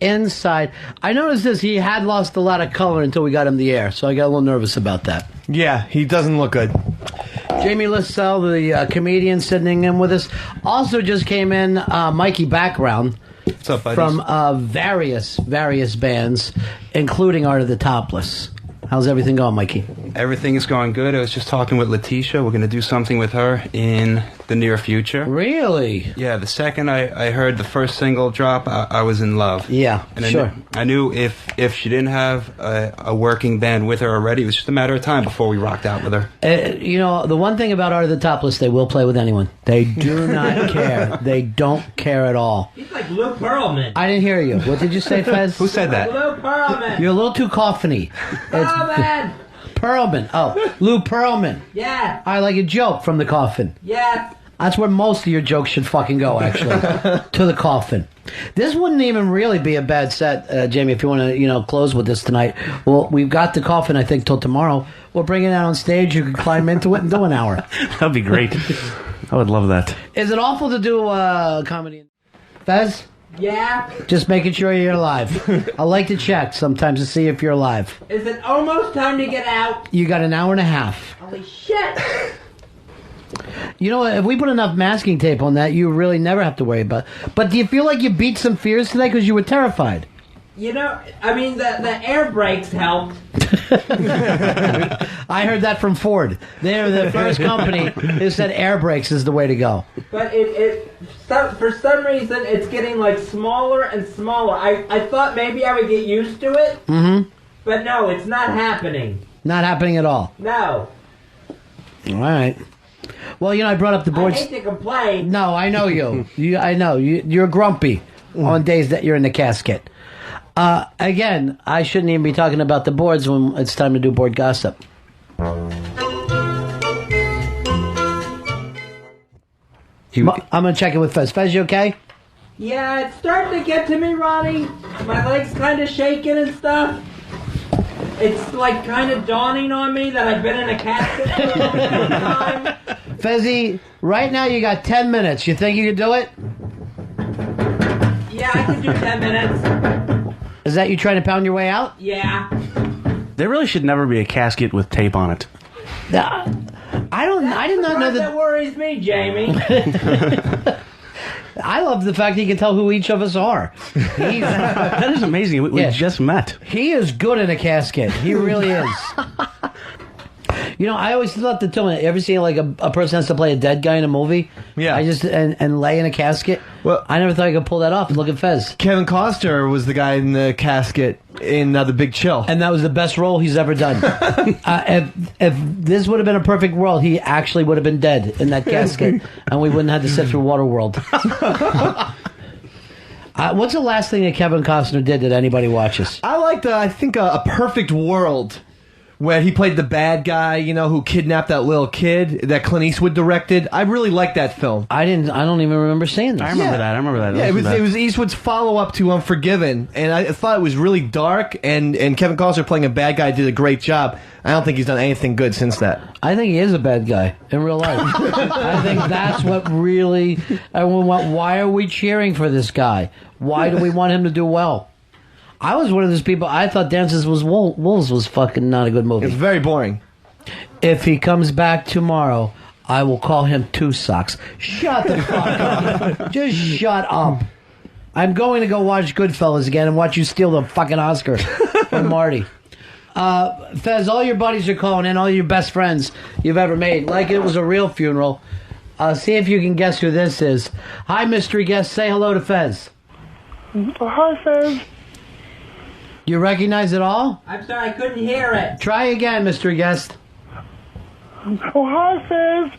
inside. I noticed this. He had lost a lot of color until we got him the air, so I got a little nervous about that. Yeah, he doesn't look good. Jamie Lissell, the comedian sitting in with us, also just came in. Mikey Background. What's up, buddies? From various bands, including Art of the Topless. How's everything going, Mikey? Everything is going good. I was just talking with Letitia. We're going to do something with her in the near future. Really? Yeah, the second I heard the first single drop, I was in love. Yeah, and sure. I knew if she didn't have a working band with her already, it was just a matter of time before we rocked out with her. You know, the one thing about Art of the Topless, they will play with anyone. They do not care. They don't care at all. He's like Lou Pearlman. I didn't hear you. What did you say, Fez? Who said that? Lou Pearlman. You're a little too coffiny. Pearlman. Pearlman. Oh, Lou Pearlman. Yeah. I like a joke from the Coffin. Yeah. That's where most of your jokes should fucking go, actually. To the Coffin. This wouldn't even really be a bad set, Jamie, if you want to, close with this tonight. Well, we've got the Coffin, I think, till tomorrow. We'll bring it out on stage. You can climb into it and do an hour. That'd be great. I would love that. Is it awful to do comedy? Fez? Yeah. Just making sure you're alive. I like to check sometimes to see if you're alive. Is it almost time to get out? You got an hour and a half. Holy shit. You know, if we put enough masking tape on that, you really never have to worry about it. But do you feel like you beat some fears today because you were terrified? You know, I mean, the air brakes helped. I heard that from Ford. They're the first company who said air brakes is the way to go. But for some reason, it's getting like smaller and smaller. I thought maybe I would get used to it. Mm-hmm. But no, it's not happening. Not happening at all. No. All right. Well, I brought up the boards. I hate to complain. No, I know you. I know you're grumpy on days that you're in the casket. Again, I shouldn't even be talking about the boards when it's time to do board gossip. I'm going to check in with Fez. Fez, you okay? Yeah, it's starting to get to me, Ronnie. My leg's kind of shaking and stuff. It's like kind of dawning on me that I've been in a casket for a long time. Fezzy, right now you got 10 minutes. You think you can do it? Yeah, I can do 10 minutes. Is that you trying to pound your way out? Yeah. There really should never be a casket with tape on it. I did not know that. That worries me, Jamie. I love the fact he can tell who each of us are. That is amazing. We just met. He is good in a casket. He really is. I always thought the term. Ever seen like a person has to play a dead guy in a movie? Yeah. And lay in a casket. Well, I never thought I could pull that off. And look at Fez. Kevin Costner was the guy in the casket in The Big Chill, and that was the best role he's ever done. If this would have been a perfect world, he actually would have been dead in that casket, and we wouldn't have to sit through Waterworld. What's the last thing that Kevin Costner did that anybody watches? I liked, I think, A Perfect World, where he played the bad guy, who kidnapped that little kid that Clint Eastwood directed. I really liked that film. I don't even remember seeing that. I remember that. Yeah, it was Eastwood's follow-up to Unforgiven, and I thought it was really dark, and Kevin Costner playing a bad guy did a great job. I don't think he's done anything good since that. I think he is a bad guy in real life. I think that's what really... Why are we cheering for this guy? Why do we want him to do well? I was one of those people, I thought Dances with Wolves was fucking not a good movie. It's very boring. If he comes back tomorrow, I will call him Two Socks. Shut the fuck up. Just shut up. I'm going to go watch Goodfellas again and watch you steal the fucking Oscar from Marty. Fez, all your buddies are calling in, all your best friends you've ever made, like it was a real funeral. See if you can guess who this is. Hi, mystery guest. Say hello to Fez. Hi, Fez. You recognize it all? I'm sorry, I couldn't hear it. Try again, mystery guest. Oh, hi,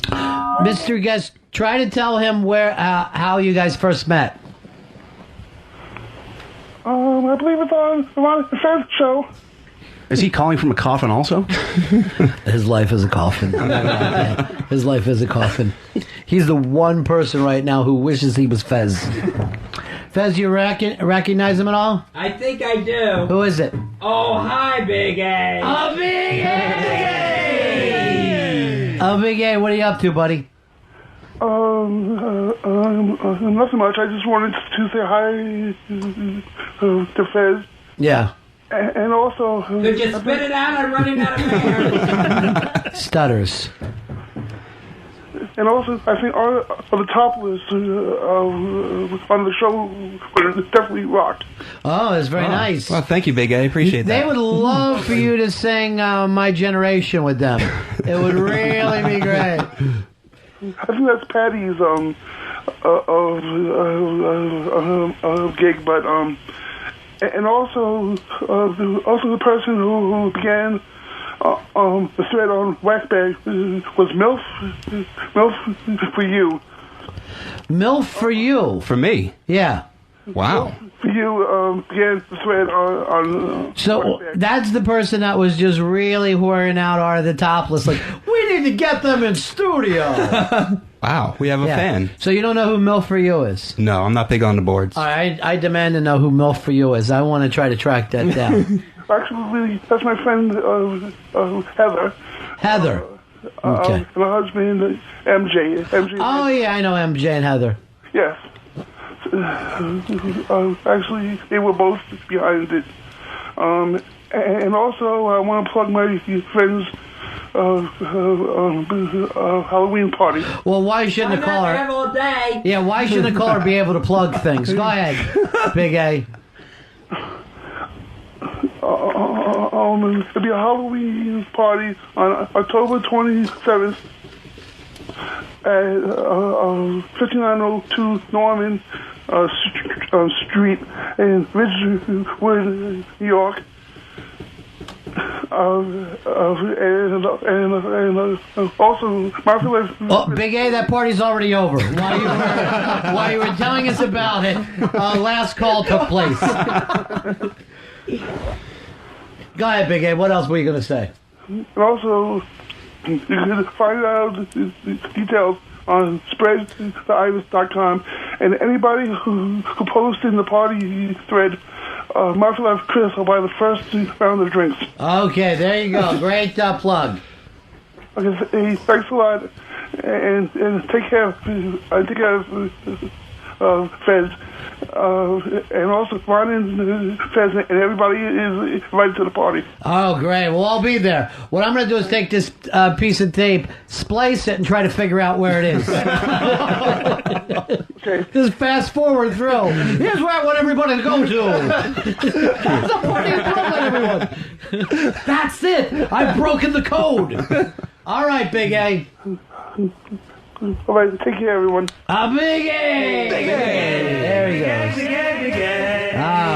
Fez. Mystery guest, try to tell him how you guys first met. I believe it's on the Fez show. Is he calling from a coffin also? His life is a coffin. His life is a coffin. He's the one person right now who wishes he was Fez. Fez, you recognize him at all? I think I do. Who is it? Oh, hi, Big A. Oh, Big A! Oh, Big A, what are you up to, buddy? Nothing much. I just wanted to say hi to Fez. Yeah. And also... Could you spit it out? I'm running out of air. Stutters. And also, I think all the topless on the show definitely rocked. Oh, it's very nice. Well, thank you, Big A. I appreciate that. They would love for you to sing My Generation with them. It would really be great. I think that's Patty's gig, but and also the person who began the thread on Whackbag was MILF for you. MILF for you? For me? Yeah. Wow. For you began the thread on So that's the person that was just really whoring out Are the Topless. Like, we need to get them in studio. Wow, we have a fan. So you don't know who MILF for you is? No, I'm not big on the boards. All right, I demand to know who MILF for you is. I want to try to track that down. Actually, that's my friend Heather. Heather. Okay. And her husband MJ. Oh yeah, I know MJ and Heather. Yes. Actually, they were both behind it. And also, I want to plug my friend's Halloween party. Well, why shouldn't the caller? All day. Yeah, why shouldn't the caller be able to plug things? Go ahead, Big A. It'll be a Halloween party on October 27th at 5902 Norman Street in Ridgewood, New York. And also, my life. Oh, Big A, that party's already over. While you were telling us about it, last call took place. Go ahead, Big A. What else were you going to say? And also, you can find out the details on spreadtheiris.com. And anybody who posts in the party thread, my life Chris will buy the first round of drinks. Okay, there you go. Great plug. Okay, hey, thanks a lot, and take care. Take care of Fez, and also Ron and Fez, and everybody is invited to the party. Oh, great. We'll all be there. What I'm going to do is take this piece of tape, splice it, and try to figure out where it is. Okay. Just fast forward through. Here's where I want everybody to go to. It's a party in Brooklyn, everyone. That's it. I've broken the code. All right, Big A. All right, take care, everyone. Big A! Big A! There he goes.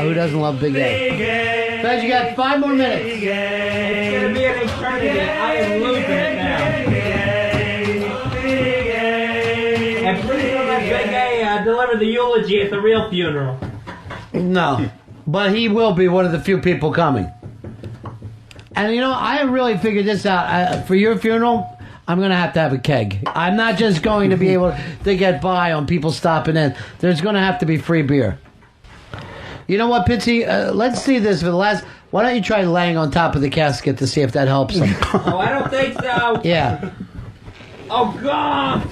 Who doesn't love Big A? Fez, you got 5 more minutes. It's going to be an eternity. I am losing it now. And please don't let Big A deliver the eulogy at the real funeral. No, but he will be one of the few people coming. And you know, I really figured this out. For your funeral, I'm going to have a keg. I'm not just going to be able to get by on people stopping in. There's going to have to be free beer. You know what, Pitsy? Let's see this for the last... Why don't you try laying on top of the casket to see if that helps him? Oh, I don't think so. Yeah. Oh, God.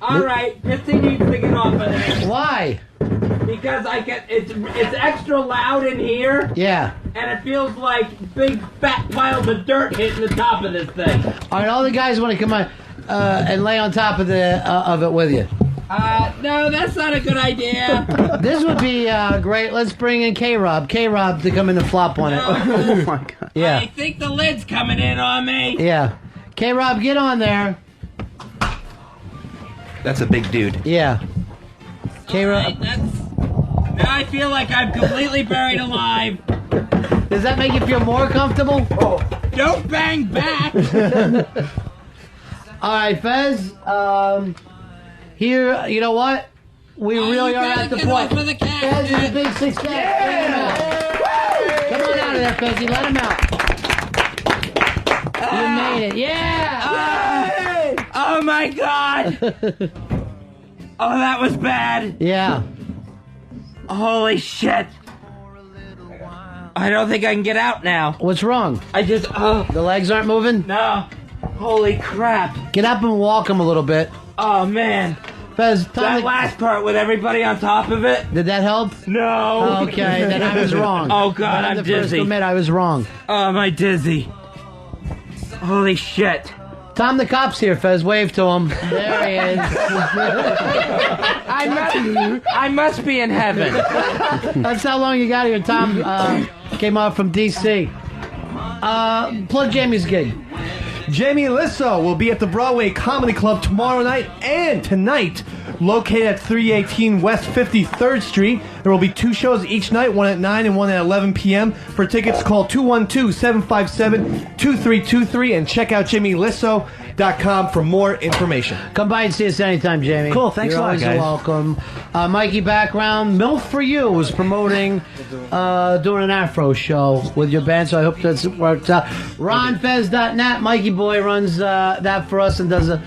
All right, Pitsy needs to get off of this. Why? Because it's extra loud in here. Yeah. And it feels like big fat piles of dirt hitting the top of this thing. All right, all the guys want to come on and lay on top of it with you. No, that's not a good idea. This would be great. Let's bring in K-Rob. K-Rob to come in and flop on it. Oh my God. Yeah. I think the lid's coming in on me. Yeah. K-Rob, get on there. That's a big dude. Yeah. K-Rob. Now I feel like I'm completely buried alive. Does that make you feel more comfortable? Oh. Don't bang back. All right, Fez. Here, you know what? We really are at the point. Fez is a big success. Yeah. Come on out of there, Fezzy. Let him out. You made it. Yeah. Oh my God. Oh, that was bad. Yeah. Holy shit! I don't think I can get out now. What's wrong? I just, The legs aren't moving? No. Holy crap. Get up and walk them a little bit. Oh, man. Fez, that last part with everybody on top of it. Did that help? No. Okay, then I was wrong. Oh, God, I'm I'm the first dizzy. to admit I was wrong. Oh, am I dizzy? Holy shit. Tom the cop's here, Fez. Wave to him. There he is. I must be in heaven. That's how long you got here. Tom came out from D.C. Plug Jamie's gig. Jamie Lissow will be at the Broadway Comedy Club tomorrow night and tonight, located at 318 West 53rd Street. There will be 2 shows each night, one at 9 and one at 11 p.m. For tickets, call 212-757-2323 and check out JamieLissow.com for more information. Come by and see us anytime, Jamie. Cool, thanks You're a lot, always guys. welcome. Mikey Background, MILF for You was promoting doing an Afro show with your band, so I hope that works out. RonFez.net, Mikey Boy runs that for us and does a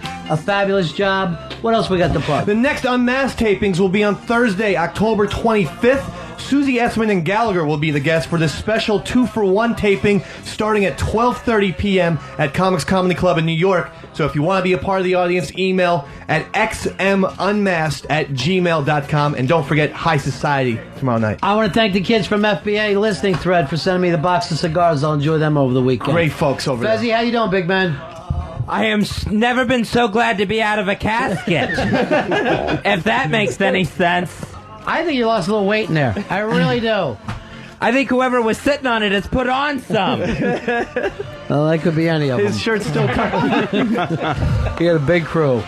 fabulous job. What else we got to plug? The next Unmasked tapings will be on Thursday, October 25th. Susie Essman and Gallagher will be the guests for this special 2-for-1 taping starting at 12:30 p.m. at Comics Comedy Club in New York. So if you want to be a part of the audience, email at xmunmasked@gmail.com. And don't forget High Society tomorrow night. I want to thank the kids from FBA listening thread for sending me the box of cigars. I'll enjoy them over the weekend. Great folks over there. Fezzy, how you doing, big man? I am never been so glad to be out of a casket. If that makes any sense. I think you lost a little weight in there. I really do. I think whoever was sitting on it has put on some. Well, that could be any of them. His shirt's still tucked in. He had a big crew.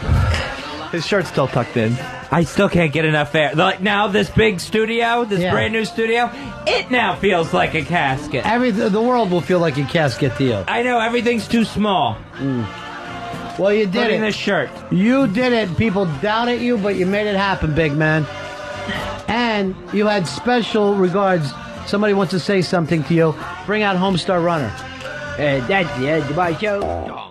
His shirt's still tucked in. I still can't get enough air. Like now, this big studio, this brand new studio, it now feels like a casket. The world will feel like a casket to you. I know, everything's too small. Well, you did Including it. this shirt. You did it. People doubted you, but you made it happen, big man. And you had special regards. Somebody wants to say something to you. Bring out Homestar Runner. That's the end of my show.